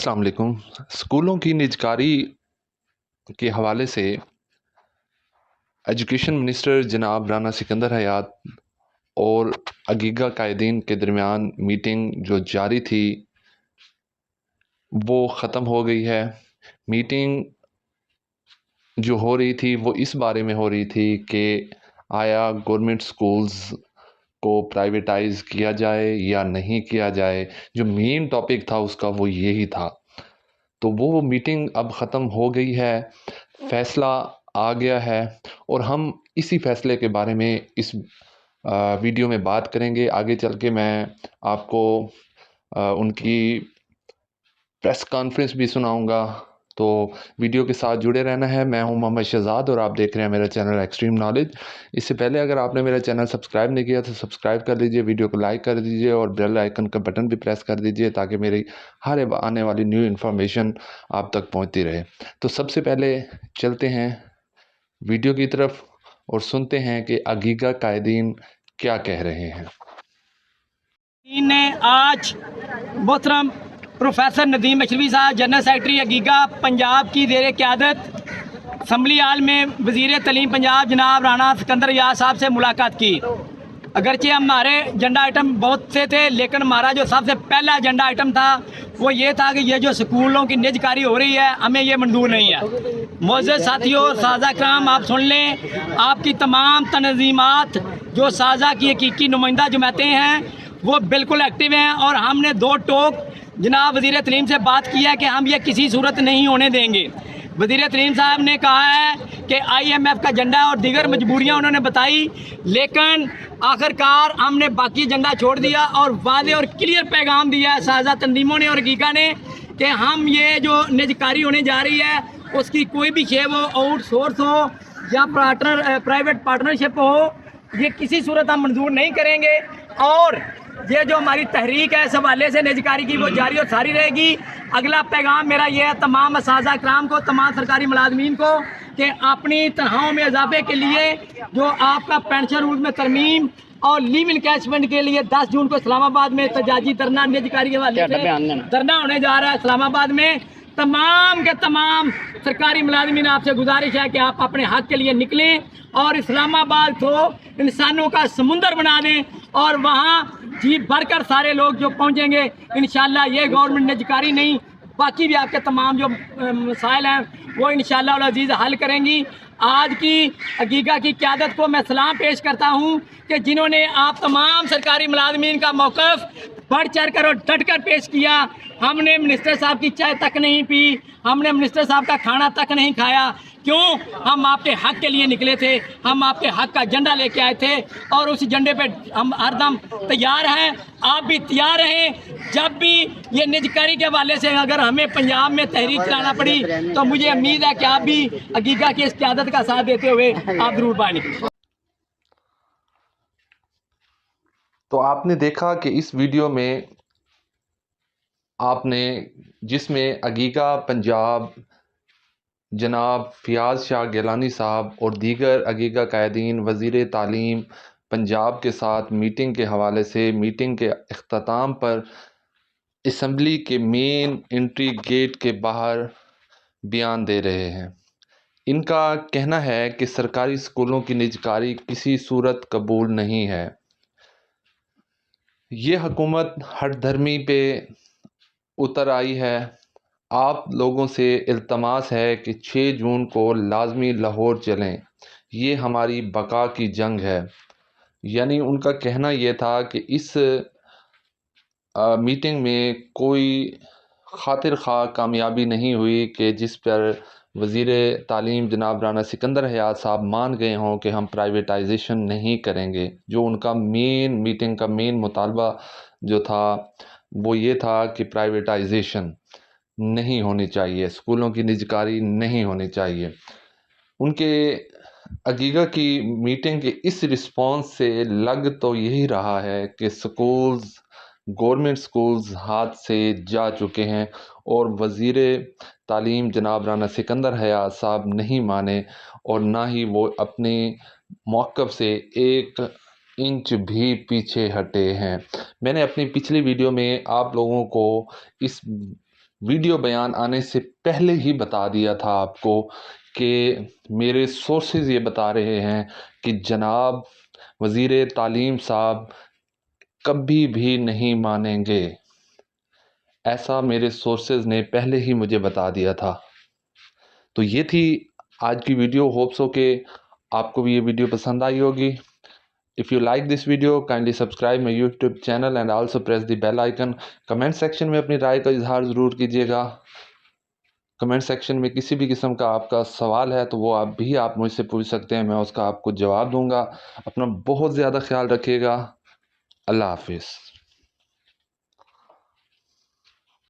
अस्सलाम वालेकुम। स्कूलों की निजकारी के हवाले से एजुकेशन मिनिस्टर जनाब राना सिकंदर हयात और अगीगा कायदीन के दरमियान मीटिंग जो जारी थी वो ख़त्म हो गई है। मीटिंग जो हो रही थी वो इस बारे में हो रही थी कि आया गवर्नमेंट स्कूल्स को प्राइवेटाइज़ किया जाए या नहीं किया जाए। जो मेन टॉपिक था उसका वो यही था। तो वो मीटिंग अब ख़त्म हो गई है, फ़ैसला आ गया है और हम इसी फ़ैसले के बारे में इस वीडियो में बात करेंगे। आगे चल के मैं आपको उनकी प्रेस कॉन्फ्रेंस भी सुनाऊंगा। तो वीडियो के साथ जुड़े रहना है। मैं हूं मोहम्मद शहजाद और आप देख रहे हैं मेरा चैनल एक्सट्रीम नॉलेज। इससे पहले अगर आपने मेरा चैनल सब्सक्राइब नहीं किया तो सब्सक्राइब कर लीजिए, वीडियो को लाइक कर दीजिए और बेल आइकन का बटन भी प्रेस कर दीजिए ताकि मेरी हर आने वाली न्यू इन्फॉर्मेशन आप तक पहुंचती रहे। तो सबसे पहले चलते हैं वीडियो की तरफ और सुनते हैं कि अगीगा कायदीन क्या कह रहे हैं। ने आज मोहतरम प्रोफेसर नदीम मशरफी साहब जनरल सेक्रेटरी अगीगा पंजाब की ज़ेर क़यादत असम्बली हाल में वज़ीर तलीम पंजाब जनाब राना सिकंदर हयात साहब से मुलाकात की। अगरचे हमारे एजेंडा आइटम बहुत से थे, लेकिन हमारा जो सबसे पहला एजेंडा आइटम था वो ये था कि ये जो स्कूलों की निजकारी हो रही है हमें ये मंजूर नहीं है। मोअज़्ज़ज़ साथियों, साझा कराम, आप सुन लें, आपकी तमाम तनज़ीमात जो साझा की हकीकी नुमाइंदा जमातें हैं वो बिल्कुल एक्टिव हैं और हमने दो टोक जनाब वज़ीर तलीम से बात की है कि हम ये किसी सूरत नहीं होने देंगे। वज़ीर तलीम साहब ने कहा है कि IMF का एजेंडा और दीगर मजबूरियाँ उन्होंने बताई, लेकिन आखिरकार हमने बाकी एजेंडा छोड़ दिया और वाज़े और क्लियर पैगाम दिया है साझा तंजीमों ने और हकीका ने कि हम ये जो निजकारी होने जा रही है उसकी कोई भी शे वो आउटसोर्स हो या प्राइवेट पार्टनरशिप हो, ये किसी सूरत हम मंजूर नहीं करेंगे। और ये जो हमारी तहरीक है इस हवाले से निजकारी की वो जारी और सारी रहेगी। अगला पैगाम मेरा ये है तमाम असातिज़ा कराम को, तमाम सरकारी मुलाजमीन को कि अपनी तनख्वाहों में इजाफे के लिए जो आपका पेंशन रूल में तरमीम और लीव इनकैशमेंट के लिए 10 जून को इस्लामाबाद में एहतजाजी धरना निजकारी के हवाले से धरना होने जा रहा है इस्लामाबाद में। तमाम के तमाम सरकारी मुलाजमीन आपसे गुजारिश है कि आप अपने हक के लिए निकलें और इस्लामाबाद को इंसानों का समुंदर बना दें और वहाँ जी भरकर सारे लोग जो पहुँचेंगे इंशाल्लाह ये गवर्नमेंट निजकारी नहीं, बाकी भी आपके तमाम जो मसाइल हैं वो इंशाल्लाह अज़ीज़ हल करेंगी। आज की अगीगा की क़यादत को मैं सलाम पेश करता हूँ कि जिन्होंने आप तमाम सरकारी मुलाजमीन का मौक़िफ़ बढ़ चढ़ कर और डट कर पेश किया। हमने मिनिस्टर साहब की चाय तक नहीं पी, हमने मिनिस्टर साहब का खाना तक नहीं खाया। क्यों? हम आपके हक के लिए निकले थे, हम आपके हक का झंडा लेके आए थे और उस झंडे पे हम हरदम तैयार हैं। आप भी तैयार रहें। जब भी ये निजकारी के हवाले से अगर हमें पंजाब में तहरीक चलाना पड़ी तो मुझे उम्मीद है कि आप भी अगीगा की इस क़यादत का साथ देते हुए आप ज़रूर बाहर निकलें। तो आपने देखा कि इस वीडियो में आपने जिसमें अगीगा पंजाब जनाब फ़ियाज़ शाह गिलानी साहब और दीगर अगीगा कायदीन वज़ीर तालीम पंजाब के साथ मीटिंग के हवाले से मीटिंग के इख्तिताम पर असम्बली के मेन एंट्री गेट के बाहर बयान दे रहे हैं। इनका कहना है कि सरकारी स्कूलों की निजकारी किसी सूरत कबूल नहीं है। ये हुकूमत हठ धर्मी पे उतर आई है। आप लोगों से इल्तमास है कि 6 जून को लाजमी लाहौर चलें, ये हमारी बका की जंग है। यानी उनका कहना यह था कि इस मीटिंग में कोई खातिर खा कामयाबी नहीं हुई कि जिस पर वज़ीर तालीम जनाब राना सिकंदर हयात साहब मान गए हों कि हम प्राइवेटाइजेशन नहीं करेंगे। जो उनका मीटिंग का मेन मुतालबा जो था वो ये था कि प्राइवेटाइजेशन नहीं होनी चाहिए, स्कूलों की निजकारी नहीं होनी चाहिए। उनके अगीगा की मीटिंग के इस रिस्पॉन्स से लग तो यही रहा है कि स्कूल्स, गवर्नमेंट स्कूल्स हाथ से जा चुके हैं और वज़ीर तालीम जनाब राना सिकंदर हयात साहब नहीं माने और ना ही वो अपने मौक़िफ़ से 1 इंच भी पीछे हटे हैं। मैंने अपनी पिछली वीडियो में आप लोगों को इस ویڈیو بیان آنے سے پہلے ہی بتا دیا تھا آپ کو کہ میرے سورسز یہ بتا رہے ہیں کہ جناب وزیر تعلیم صاحب کبھی بھی نہیں مانیں گے. ایسا میرے سورسز نے پہلے ہی مجھے بتا دیا تھا. تو یہ تھی آج کی ویڈیو. ہوپ سو کہ آپ کو بھی یہ ویڈیو پسند آئی ہوگی. If you like this video, kindly subscribe my YouTube channel and also press the bell icon. Comment section میں اپنی رائے کا اظہار ضرور کیجیے گا. کمنٹ سیکشن میں کسی بھی قسم کا آپ کا سوال ہے تو وہ آپ مجھ سے پوچھ سکتے ہیں، میں اس کا آپ کو جواب دوں گا. اپنا بہت زیادہ خیال رکھیے گا. اللہ حافظ.